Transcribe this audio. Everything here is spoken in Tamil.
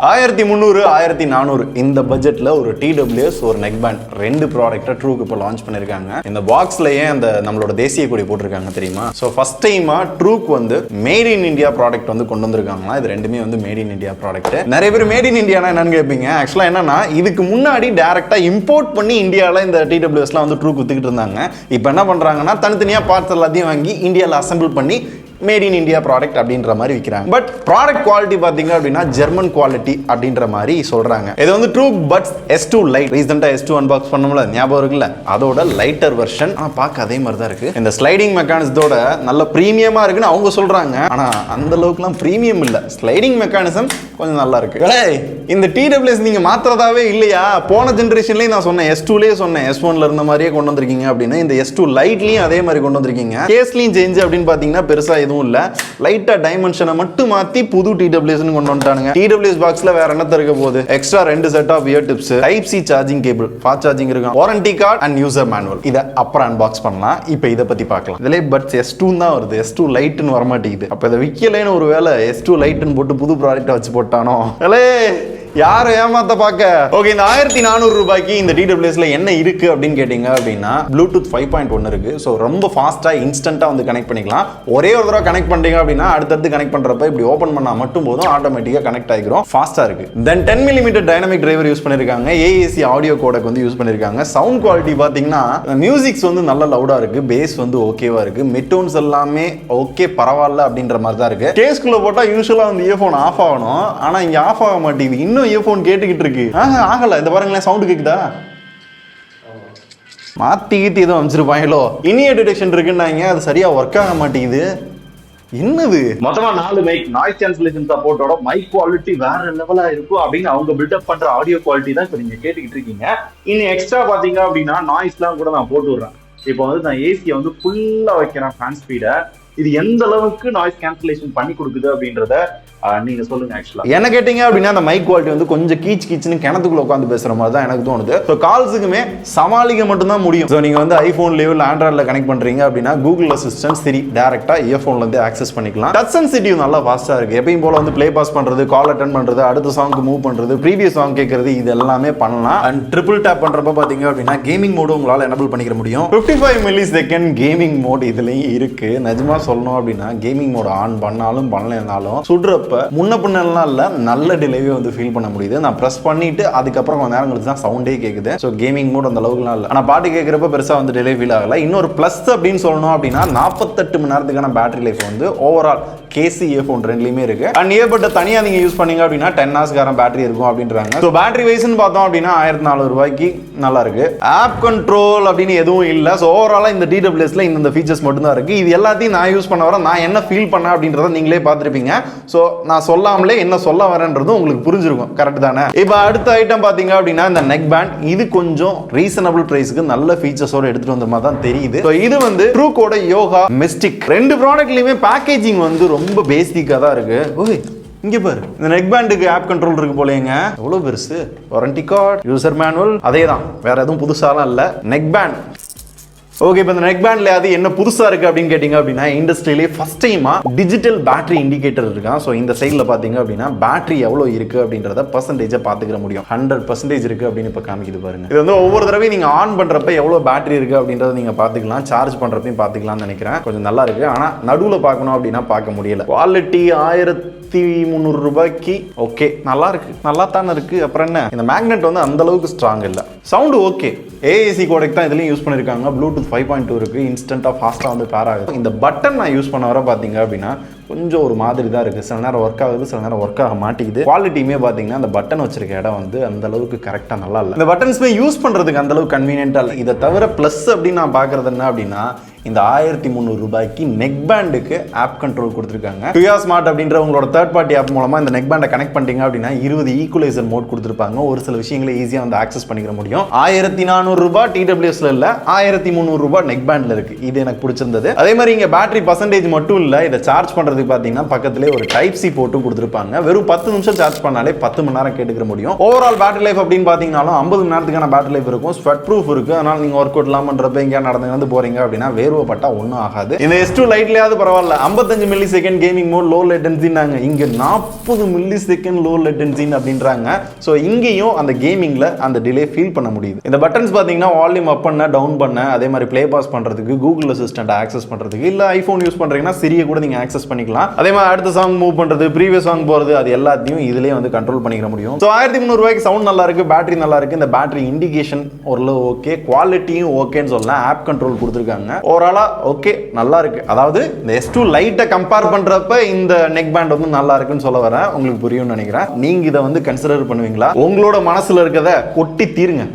1300 1400 இந்த பட்ஜெட்ல ஒரு TWS ஒரு நெக் பேண்ட் ரெண்டு ப்ராடக்ட்டை ட்ரூக்கு இப்போ லான்ச் பண்ணிருக்காங்க. இந்த பாக்ஸ்லயே அந்த நம்மளோட தேசிய கொடி போட்டிருக்காங்க தெரியுமா? ஸோ ஃபர்ஸ்ட் டைமா ட்ரூக் வந்து மேட் இன் இந்தியா ப்ராடக்ட் வந்து கொண்டு வந்திருக்காங்களா. இது ரெண்டுமே வந்து மேட் இன் இந்தியா ப்ராடக்ட். நிறைய பேர் மேட் இன் இந்தியானா என்னன்னு கேட்பீங்க. ஆக்சுவலா என்னன்னா இதுக்கு முன்னாடி டைரக்டா இம்போர்ட் பண்ணி இந்தியாவில் இந்த TWSலாம் வந்து ட்ரூக் வித்துக்கிட்டு இருந்தாங்க. இப்போ என்ன பண்றாங்கன்னா தனித்தனியா பார்ட்ஸ் எல்லாத்தையும் வாங்கி இந்தியாவில் அசம்பிள் பண்ணி மேட் இன் இந்தியா ப்ராடக்ட் அப்படின்ற மாதிரி விற்கிறாங்க. பட் ப்ராடக்ட் குவாலிட்டி பாத்தீங்க அப்படின்னா ஜெர்மன் குவாலிட்டி அப்படின்ற மாதிரி சொல்றாங்க. இது வந்து ட்ரூக் பட்ஸ் S2 லைட் ரீசெண்டா S2 அன்பாக்ஸ் பண்ணோம்ல, ஞாபகம் இருக்குல்ல, அதோட லைட்டர் வெர்ஷன். பார்க்க அதே மாதிரி தான் இருக்கு. இந்த ஸ்லைடிங் மெக்கானிசத்தோட நல்ல பிரீமியமா இருக்குன்னு அவங்க சொல்றாங்க. ஆனா அந்த அளவுக்குலாம் பிரீமியம் இல்ல. ஸ்லைடிங் மெக்கானிசம் கொஞ்சம் நல்லா இருக்கு. இந்த TWS நீங்க மாத்திரதாவே இல்லையா? போன ஜெனரேஷன்லயே நான் சொன்னேன், S2லயே சொன்னேன், S1ல இருந்த மாதிரியே கொண்டு வந்திருக்கீங்க அப்படின்னு. இந்த S2 லைட்லயும் அதே மாதிரி கொண்டு வந்திருக்கீங்க. கேஸ்லயும் சேஞ்ச் அப்படின்னு பாத்தீங்கன்னா பெருசா எதுவும் இல்ல. லைட்டா டைமென்ஷனை மட்டும் மாத்தி புது TWS கொண்டு வந்துட்டானுங்க. TWS பாக்ஸ்ல வேற என்ன இருக்க போகுது? Extra 2 set of ear tips, type C charging cable, fast charging இருக்கும், warranty card and user manual. இத அப்புறம் அன்பாக்ஸ் பண்ணலாம். இப்போ இத பத்தி பார்க்கலாம். இதுல பட்ஸ் S2 தான் வருது, S2 லைட்னு வர மாட்டேங்குது. அப்ப இத விக்கலைன்னு ஒருவேளை S2 லைட்னு போட்டு புது ப்ராடக்ட் வச்சு போட்டானோ? யாரை ஏமாத்த பார்க்க. ஓகே, இந்த 1400 ரூபாய்க்கு இந்த TWSல என்ன இருக்கு அப்படின்னு கேட்டீங்க அப்படின்னா ப்ளூடூத் 5.1 இருக்கு. ஸோ ரொம்ப ஃபாஸ்டா இன்ஸ்டன்டா வந்து கனெக்ட் பண்ணிக்கலாம். ஒரே ஒரு தடவை கனெக்ட் பண்ணிட்டீங்க அப்படின்னா அடுத்தடுத்து கனெக்ட் பண்றப்ப இப்படி ஓப்பன் பண்ணா மட்டும் போதும், ஆட்டோமேட்டிக்கா கனெக்ட் ஆகிரும். ஃபாஸ்டா இருக்கு. தென் 10mm டைனமிக் டிரைவர் யூஸ் பண்ணிருக்காங்க. AAC ஆடியோ கோடக் வந்து யூஸ் பண்ணிருக்காங்க. சவுண்ட் குவாலிட்டி பாத்தீங்கன்னா மியூசிக்ஸ் வந்து நல்ல லவுடா இருக்கு. பேஸ் வந்து ஓகேவா இருக்கு. மிட்டோன்ஸ் எல்லாமே ஓகே பரவாயில்ல அப்படின்ற மாதிரி தான் இருக்கு. கேஸ்குள்ள போட்டா யூசுவலா வந்து இயர்போன் ஆஃப் ஆகணும். ஆனா இங்க ஆஃப் ஆக மாட்டேங்குது. இன்னும் இயர்போன் கேட்டுக்கிட்டு இருக்கு. ஆகல. இந்த பாருங்களேன், சவுண்ட் கேக்குதா? மாத்திக்கிட்டு ஏதோ அமைச்சிருப்பாங்களோ. இனிய டிடெக்ஷன் இருக்குன்னாங்க, அது சரியா ஒர்க் ஆக மாட்டேங்குது. என்னது? மொத்தமா 4 மைக், நாய்ஸ் கேன்சலேஷன் சப்போர்ட்டோட மைக் குவாலிட்டி வேற லெவலா இருக்கும் அப்படின்னு அவங்க பில்டப் பண்ற ஆடியோ குவாலிட்டி தான் இப்ப நீங்க கேட்டுக்கிட்டு இருக்கீங்க. இன்னும் எக்ஸ்ட்ரா பாத்தீங்க அப்படின்னா நாய்ஸ்லாம் கூட நான் போட்டு விடுறேன். இப்போ வந்து நான் ஏசியை வந்து ஃபுல்லா வைக்கிறேன் ஃபேன் ஸ்பீட. இது எந்த அளவுக்கு நாய்ஸ் கேன்சலேஷன் பண்ணி கொடுக்குது அப்படின்றத நீங்க சொல்லுங்க. ஆக்சுவலா என்ன கேட்டீங்க அப்படின்னா அந்த மைக் குவாலிட்டி வந்து கொஞ்சம் கீச்சுன்னு கிணத்துக்குள்ள உட்காந்து பேசுற மாதிரி தான் எனக்கு தோணுது. ஸோ கால்ஸுக்குமே சமாளிக்க மட்டும் தான் முடியும். ஸோ நீங்க வந்து ஐபோன்லயோ இல்லை ஆண்ட்ராய்டில் கனெக்ட் பண்றீங்க அப்படின்னா கூகுள் அசிஸ்டன்ட் சரி டைரக்டா இயர்போன்ல இருந்து ஆக்சஸ் பண்ணிக்கலாம். டச் சென்சிட்டிவ் நல்லா ஃபாஸ்டா இருக்கு. எப்பயும் போல வந்து பிளே பாஸ் பண்றது, கால் அட்டெண்ட் பண்றது, அடுத்த சாங்க்கு மூவ் பண்றது, ப்ரீவியஸ் சாங் கேட்கறது, இது எல்லாமே பண்ணலாம். அண்ட் ட்ரிபிள் டேப் பண்றப்ப பாத்தீங்க அப்படின்னா கேமிங் மோடு உங்களால எனபிள் பண்ணிக்க முடியும். 55 மில்லிசெகண்ட் கேமிங் மோட் இதுலயும் இருக்கு. நிஜமா சொல்லணும் அப்படின்னா கேமிங் மோட் ஆன் பண்ணாலும் பண்ணலனாலும் சுடுறப்ப முன்ன பின்னலாம் இல்ல, நல்ல டிலேவே வந்து ஃபீல் பண்ண முடியுது. நான் பிரஸ் பண்ணிட்டு அதுக்கப்புறம் கொஞ்ச நேரம் கழிச்சு தான் சவுண்டே கேக்குது. ஸோ கேமிங் மோட் அந்த அளவுக்குலாம் இல்லை. ஆனால் பாட்டு கேட்குறப்ப பெருசாக வந்து டிலே ஃபீல் ஆகல. இன்னொரு ப்ளஸ் அப்படின்னு சொல்லணும் அப்படின்னா 48 மணி நேரத்துக்கான பேட்டரி லைஃப் வந்து ஓவரால் கேசி இயர்போன் ரெண்டுலையுமே இருக்கு. அண்ட் இயர்பட்டை தனியாக நீங்கள் யூஸ் பண்ணீங்க அப்படின்னா 10 ஹவர்ஸ்க்கான பேட்டரி இருக்கும் அப்படின்றாங்க. ஸோ பேட்டரி வைஸ்ன்னு பார்த்தோம் அப்படின்னா 1400 ரூபாய்க்கு நல்லா இருக்கு. ஆப் கண்ட்ரோல் அப்படின்னு எதுவும் இல்லை. ஸோ ஓவராலாக இந்த TWSல இந்த ஃபீச்சர்ஸ் மட்டும் தான் இருக்கு. இது எல்லாத்தையும் நான் யூஸ் பண்ண வர நான் என்ன ஃபீல் பண்ணேன் அப்படின்றத நீங்களே பார்த்துருப்பீங்க. ஸோ நான் சொல்லாமலே என்ன சொல்ல வரேன்றது உங்களுக்கு புரிஞ்சிருக்கும். கரெக்ட் தானே? இப்போ அடுத்த ஐட்டம் பாத்தீங்க அப்படின்னா இந்த நெக் பேண்ட். இது கொஞ்சம் ரீசனபிள் பிரைஸ்க்கு நல்ல ஃபீச்சர்ஸோட எடுத்துட்டு வந்த மாதிரி தான் தெரியுது. இது வந்து ட்ரூக்கோட யோகா மிஸ்டிக் ரெண்டு ப்ராடக்ட்லயுமே பேக்கேஜிங் வந்து ரொம்ப பேசிக்கா தான் இருக்கு. ஓகே, இங்க பாரு, இந்த நெக் பேண்டுக்கு ஆப் கண்ட்ரோல் இருக்கு போலங்க. எவ்வளவு பெருசு. வாரண்டி கார்டு, யூசர் மேனுவல், அதே தான், வேற எதுவும் புதுசாலாம் இல்ல. Neck band. ஓகே, இப்போ இந்த நெக் பேண்ட்ல அது என்ன புதுசா இருக்கு அப்படின்னு கேட்டீங்க அப்படின்னா இண்டஸ்ட்ரியிலே ஃபர்ஸ்ட் டைமா டிஜிட்டல் பேட்டரி இண்டிகேட்டர் இருக்கான். ஸோ இந்த சைடில் பார்த்தீங்க அப்படின்னா பேட்டரி எவ்வளோ இருக்கு அப்படின்றத பர்சன்டேஜை பார்த்துக்கிற முடியும். 100% இருக்கு அப்படின்னு இப்போ காமிக்குது பாருங்க. இது வந்து ஒவ்வொரு தடவையும் நீங்க ஆன் பண்றப்ப எவ்வளோ பேட்டரி இருக்கு அப்படின்றத நீங்க பார்த்துக்கலாம். சார்ஜ் பண்றப்பையும் பார்த்துக்கலாம்னு நினைக்கிறேன். கொஞ்சம் நல்லா இருக்கு. ஆனா நடுவில் பார்க்கணும் அப்படின்னா பார்க்க முடியல. குவாலிட்டி 1300 ரூபாய்க்கு ஓகே, நல்லா இருக்கு, நல்லா தானே இருக்கு. அப்புறம் என்ன, இந்த மேக்னெட் வந்து அந்த அளவுக்கு ஸ்ட்ராங் இல்லை. Sound okay. AAC கோடெக் தான் இதுலயும் யூஸ் பண்ணிருக்காங்க. ப்ளூடூத் 5.2 இருக்கு. இன்ஸ்டன்டா ஃபாஸ்டா வந்து பேர் ஆகுது. இந்த பட்டன் நான் யூஸ் பண்ண வர பாத்தீங்க அப்படின்னா கொஞ்சம் ஒரு மாதிரி தான் இருக்கு. சில நேரம் ஒர்க் ஆகுது, சில நேரம் ஒர்க் ஆக மாட்டேங்குது. குவாலிட்டியுமே பாத்தீங்கன்னா அந்த பட்டன் வச்சிருக்க இடம் வந்து அந்த அளவுக்கு கரெக்டா நல்லா இல்லை. இந்த பட்டன்ஸ்மே யூஸ் பண்றதுக்கு அந்த அளவுக்கு கன்வீனியன்டா இல்லை. இதை தவிர பிளஸ் அப்படின்னு நான் பாக்குறது என்ன அப்படின்னா இந்த 1300 ரூபாய்க்கு நெக் பேண்டுக்கு ஆப் கண்ட்ரோல் கொடுத்துருக்காங்க. டுயா ஸ்மார்ட் அப்படின்ற உங்களோட தேர்ட் பார்ட்டி ஆப் மூலமா இந்த நெக் பேண்டை கனெக்ட் பண்ணிட்டீங்க அப்படின்னா 20 ஈக்குவலைசர் மோட் கொடுத்துருப்பாங்க. ஒரு சில விஷயங்களை ஈஸியா வந்து ஆக்சஸ் பண்ணிக்க முடியும். 1400 ரூபாய் TWSல இல்ல, 1300 ரூபாய் நெக் பேண்ட்ல இருக்கு. இது எனக்கு பிடிச்சிருந்தது. அதே மாதிரி இங்க பேட்டரி பர்சன்டேஜ் மட்டும் இல்ல, இதை சார்ஜ் பண்றது பண்றதுக்கு பாத்தீங்கன்னா பக்கத்திலே ஒரு டைப் சி போட்டு கொடுத்துருப்பாங்க. வெறும் 10 நிமிஷம் சார்ஜ் பண்ணாலே 10 மணி நேரம் கேட்டுக்க முடியும். ஓவரால் பேட்டரி லைஃப் அப்படின்னு பாத்தீங்கன்னாலும் 50 மணி நேரத்துக்கான பேட்டரி லைஃப் இருக்கும். ஸ்வெட் ப்ரூஃப் இருக்கு. அதனால நீங்க ஒர்க் அவுட் எல்லாம் பண்றப்ப எங்கேயா நடந்து போறீங்க அப்படின்னா வேர்வப்பட்டா ஒன்றும் ஆகாது. இந்த S2 லைட்லயாவது பரவாயில்ல. 55 milli second gaming mode low லேட்டன்சினாங்க. இங்க 40 மில்லி செகண்ட் லோ லேட்டன்சின் அப்படின்றாங்க. ஸோ இங்கேயும் அந்த கேமிங்ல அந்த டிலே ஃபீல் பண்ண முடியுது. இந்த பட்டன்ஸ் பாத்தீங்கன்னா வால்யூம் அப் பண்ண டவுன் பண்ண, அதே மாதிரி பிளே பாஸ் பண்றதுக்கு, கூகுள் அசிஸ்டன்ட் ஆக்சஸ் பண்றதுக்கு, இல்ல ஐபோன் யூஸ் பண்றீங்கன்னா சிறிய கூட நீங்க ஆக்சஸ் பண்ணிக்கலாம். அதே மாதிரி அடுத்த சாங் மூவ் பண்றது, ப்ரீவியஸ் சாங் போறது, அது எல்லாத்தையும் இதுலயே வந்து கண்ட்ரோல் பண்ணிக்க முடியும். ஸோ 1300 ரூபாய்க்கு சவுண்ட் நல்லா இருக்கு, பேட்டரி நல்லா இருக்கு. இந்த பேட்டரி இண்டிகேஷன் ஓரளவு ஓகே, குவாலிட்டியும் ஓகேன்னு சொல்லலாம். ஆப் கண்ட்ரோல் கொடுத்துருக்காங்க. ஓவராலா ஓகே, நல்லா இருக்கு. அதாவது இந்த S2 லைட்டை கம்பேர் பண்றப்ப இந்த நெக் பேண்ட் வந்து நல்லா இருக்குன்னு சொல்ல வரேன். உங்களுக்கு புரியும்னு நினைக்கிறேன். நீங்க இதை வந்து கன்சிடர் பண்ணுவீங்களா? உங்களோட மனசுல இருக்கதை கொட்டி தீருங்க.